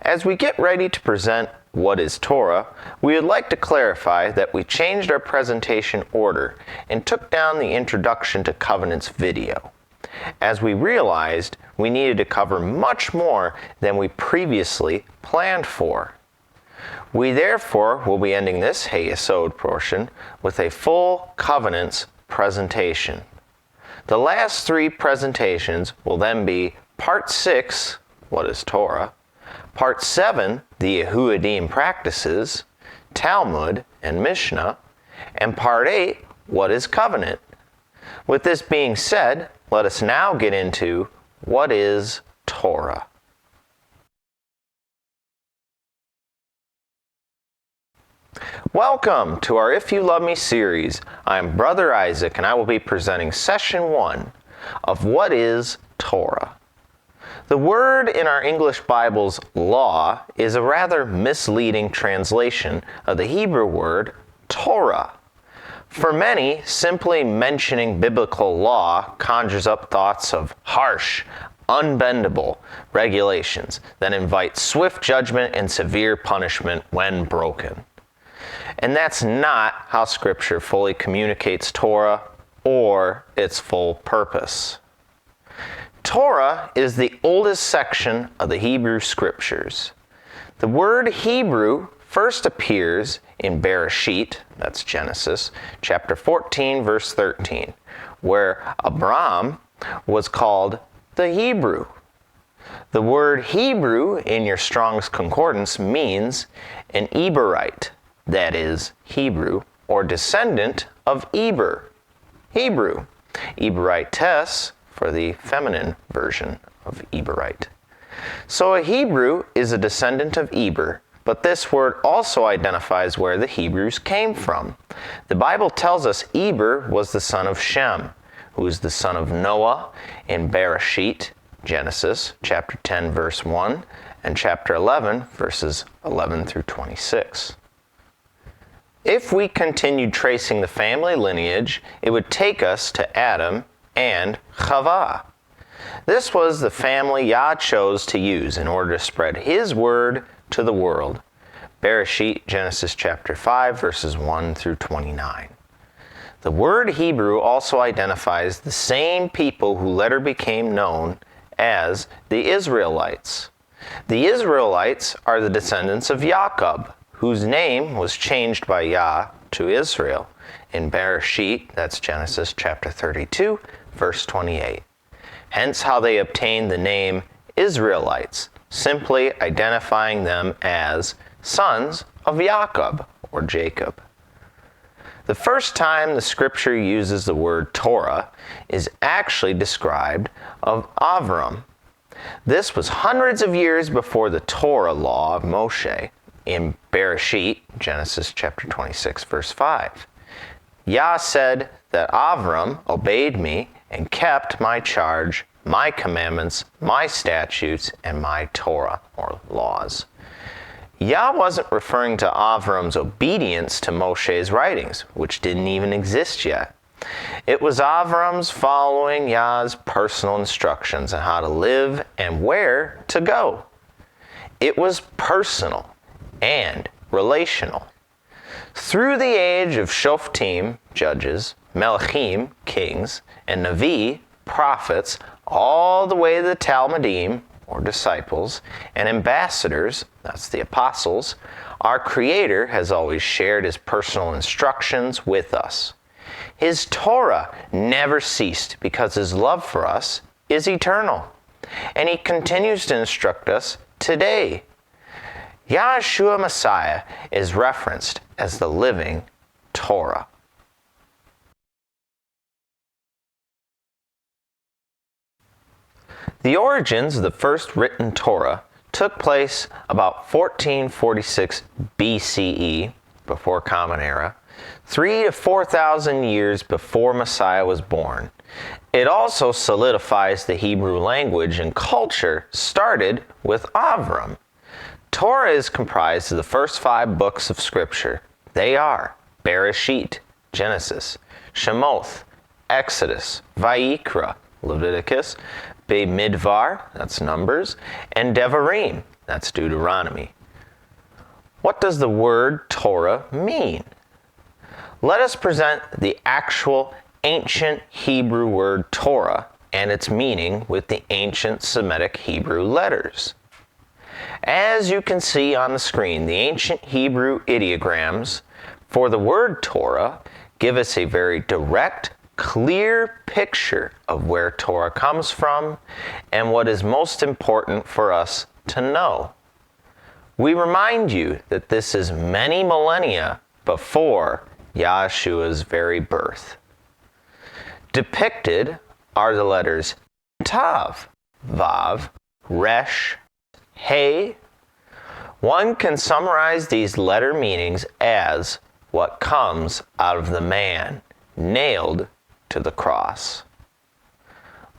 As we get ready to present What is Torah, we would like to clarify that we changed our presentation order and took down the Introduction to Covenants video, as we realized we needed to cover much more than we previously planned for. We therefore will be ending this Hey Yesod portion with a full Covenants presentation. The last three presentations will then be Part 6, What is Torah, Part 7, the Yehudim Practices, Talmud and Mishna, and Part 8, What is Covenant? With this being said, let us now get into what is Torah. Welcome to our If You Love Me series. I am Brother Isaac and I will be presenting Session 1 of What is Torah. The word in our English Bible's law is a rather misleading translation of the Hebrew word Torah. For many, simply mentioning biblical law conjures up thoughts of harsh, unbendable regulations that invite swift judgment and severe punishment when broken. And that's not how Scripture fully communicates Torah or its full purpose. Torah is the oldest section of the Hebrew Scriptures. The word Hebrew first appears in Bereshit, that's Genesis, chapter 14, verse 13, where Abram was called the Hebrew. The word Hebrew in your Strong's Concordance means an Eberite, that is, Hebrew, or descendant of Eber, Hebrew. Eberites for the feminine version of Eberite. So a Hebrew is a descendant of Eber, but this word also identifies where the Hebrews came from. The Bible tells us Eber was the son of Shem, who is the son of Noah in Bereshit, Genesis, chapter 10, verse 1, and chapter 11, verses 11 through 26. If we continued tracing the family lineage, it would take us to Adam and Chava. This was the family Yah chose to use in order to spread His word to the world. Bereshit, Genesis chapter 5, verses 1 through 29. The word Hebrew also identifies the same people who later became known as the Israelites. The Israelites are the descendants of Jacob, whose name was changed by Yah to Israel in Bereshit, that's Genesis chapter 32, verse 28. Hence how they obtained the name Israelites, simply identifying them as sons of Jacob or Jacob. The first time the Scripture uses the word Torah is actually described of Avram. This was hundreds of years before the Torah law of Moshe in Bereshit, Genesis chapter 26, verse 5. Yah said that Avram obeyed me and kept my charge, my commandments, my statutes, and my Torah, or laws. Yah wasn't referring to Avram's obedience to Moshe's writings, which didn't even exist yet. It was Avram's following Yah's personal instructions on how to live and where to go. It was personal and relational. Through the age of Shoftim, judges, Melachim, kings, and Navi, prophets, all the way to the Talmudim, or disciples, and ambassadors, that's the apostles, our Creator has always shared His personal instructions with us. His Torah never ceased because His love for us is eternal, and He continues to instruct us today. Yahshua Messiah is referenced as the living Torah. The origins of the first written Torah took place about 1446 BCE, before Common Era, 3,000 to 4,000 years before Messiah was born. It also solidifies the Hebrew language and culture started with Avram. Torah is comprised of the first 5 books of Scripture. They are Bereshit, Genesis, Shemoth, Exodus, Vayikra, Leviticus, Bamidbar, that's Numbers, and Devarim, That's Deuteronomy. What does the word Torah mean? Let us present the actual ancient Hebrew word Torah and its meaning with the ancient Semitic Hebrew letters. As you can see on the screen, the ancient Hebrew ideograms for the word Torah give us a very direct, clear picture of where Torah comes from and what is most important for us to know. We remind you that this is many millennia before Yahshua's very birth. Depicted are the letters Tav, Vav, Resh, Hey. One can summarize these letter meanings as what comes out of the man nailed to the cross.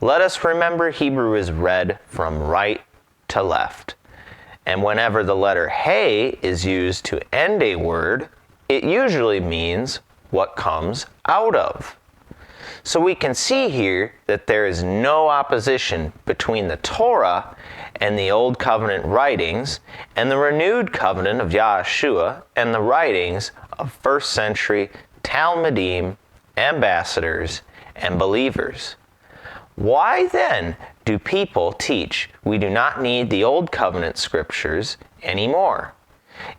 Let us remember Hebrew is read from right to left, and whenever the letter Hey is used to end a word, it usually means what comes out of. So we can see here that there is no opposition between the Torah and the Old Covenant writings and the renewed covenant of Yahshua and the writings of first century Talmudim, ambassadors, and believers. Why then do people teach we do not need the Old Covenant scriptures anymore?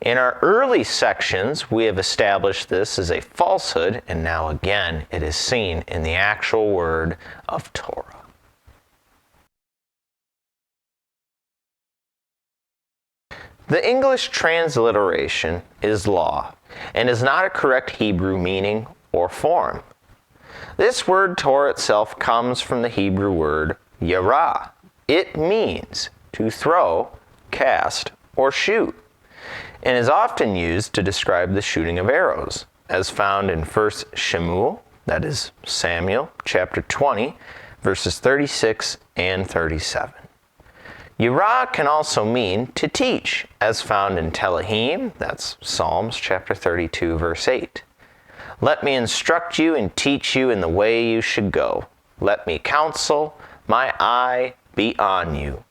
In our early sections, we have established this as a falsehood, and now again it is seen in the actual word of Torah. The English transliteration is law, and is not a correct Hebrew meaning or form. This word Torah itself comes from the Hebrew word yarah. It means to throw, cast, or shoot, and is often used to describe the shooting of arrows, as found in 1 Shemuel, that is Samuel, chapter 20, verses 36 and 37. Yarah can also mean to teach, as found in Telahim, that's Psalms chapter 32, verse 8. Let me instruct you and teach you in the way you should go. Let me counsel, my eye be on you.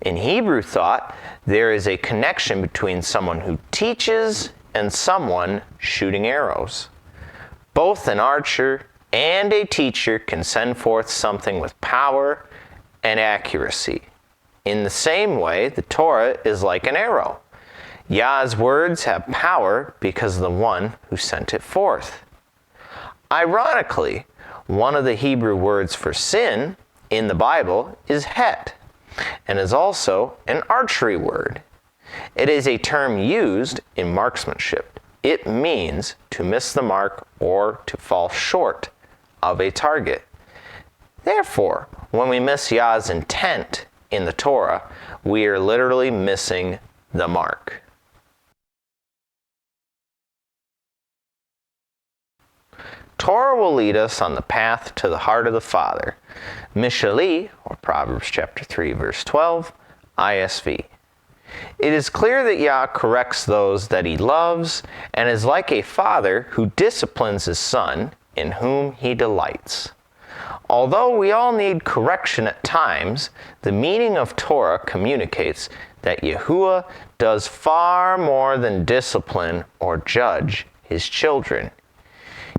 In Hebrew thought, there is a connection between someone who teaches and someone shooting arrows. Both an archer and a teacher can send forth something with power and accuracy. In the same way, the Torah is like an arrow. Yah's words have power because of the one who sent it forth. Ironically, one of the Hebrew words for sin in the Bible is het, and is also an archery word. It is a term used in marksmanship. It means to miss the mark or to fall short of a target. Therefore, when we miss Yah's intent in the Torah, we are literally missing the mark. Torah will lead us on the path to the heart of the Father. Mishali, or Proverbs chapter 3, verse 12, ISV. It is clear that Yah corrects those that he loves, and is like a father who disciplines his son, in whom he delights. Although we all need correction at times, the meaning of Torah communicates that Yahuwah does far more than discipline or judge his children.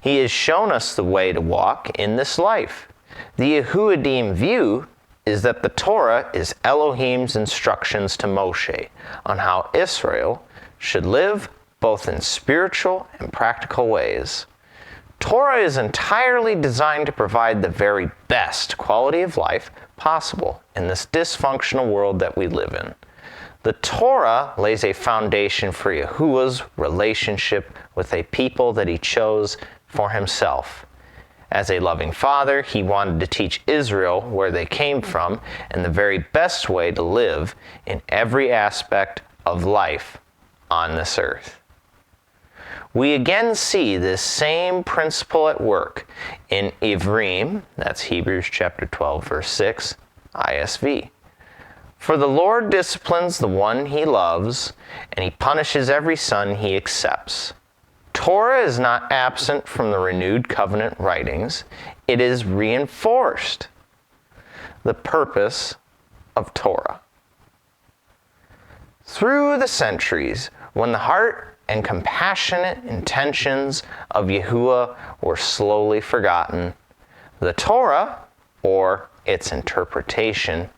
He has shown us the way to walk in this life. The Yehudim view is that the Torah is Elohim's instructions to Moshe on how Israel should live both in spiritual and practical ways. Torah is entirely designed to provide the very best quality of life possible in this dysfunctional world that we live in. The Torah lays a foundation for Yahuwah's relationship with a people that he chose for himself. As a loving father, he wanted to teach Israel where they came from and the very best way to live in every aspect of life on this earth. We again see this same principle at work in Ivrim, that's Hebrews chapter 12, verse 6, ISV. For the Lord disciplines the one he loves, and he punishes every son he accepts. Torah is not absent from the renewed covenant writings. It is reinforced. The purpose of Torah. Through the centuries, when the heart and compassionate intentions of Yahuwah were slowly forgotten, the Torah, or its interpretation,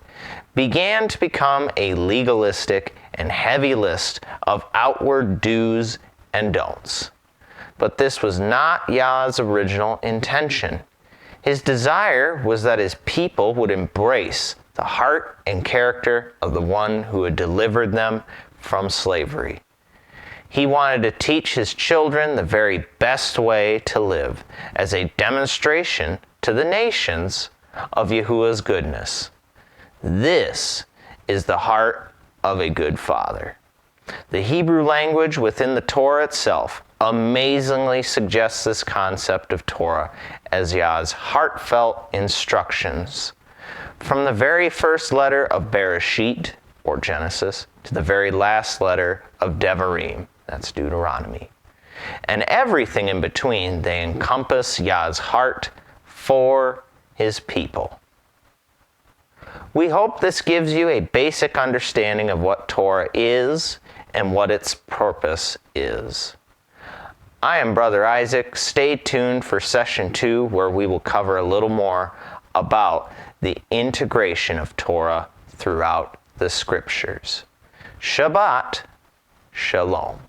began to become a legalistic and heavy list of outward do's and don'ts. But this was not Yah's original intention. His desire was that his people would embrace the heart and character of the one who had delivered them from slavery. He wanted to teach his children the very best way to live as a demonstration to the nations of Yahuwah's goodness. This is the heart of a good father. The Hebrew language within the Torah itself amazingly suggests this concept of Torah as Yah's heartfelt instructions. From the very first letter of Bereshit, or Genesis, to the very last letter of Devarim, that's Deuteronomy. And everything in between, they encompass Yah's heart for his people. We hope this gives you a basic understanding of what Torah is and what its purpose is. I am Brother Isaac. Stay tuned for session 2, where we will cover a little more about the integration of Torah throughout the scriptures. Shabbat Shalom.